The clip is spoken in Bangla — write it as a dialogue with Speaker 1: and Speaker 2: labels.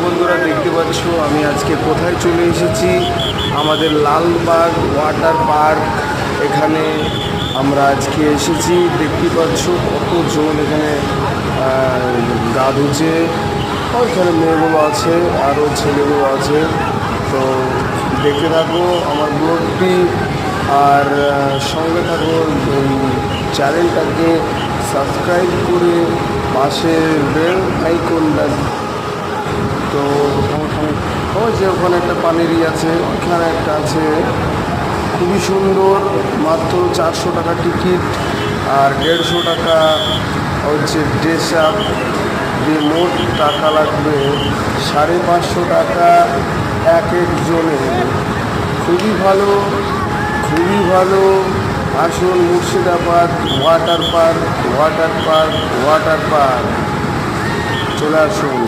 Speaker 1: বন্ধুরা, দেখতে পাচ্ছ আমি আজকে কোথায় চলে এসেছি। আমাদের লালবাগ ওয়াটার পার্ক, এখানে আমরা আজকে এসেছি। দেখতে পাচ্ছ কতজন এখানে গা ধুচ্ছে। ওইখানে মেয়েগুলো আছে, আরও ছেলেগুলো আছে। তো দেখতে থাকো আমার ব্লগটি, আর সঙ্গে থাকো। চ্যানেলটাকে সাবস্ক্রাইব করে পাশে বেল আইকনটা। তো ওই যে ওখানে একটা পানিরই আছে, ওইখানে একটা আছে, খুবই সুন্দর। মাত্র 400 টাকা টিকিট, আর 150 টাকা হচ্ছে ড্রেস আপ দিয়ে মোট টাকা লাগবে 550 টাকা এক একজনের। খুবই ভালো, খুবই ভালো। আসুন Murshidabad water park, water park, water park চলে আসুন।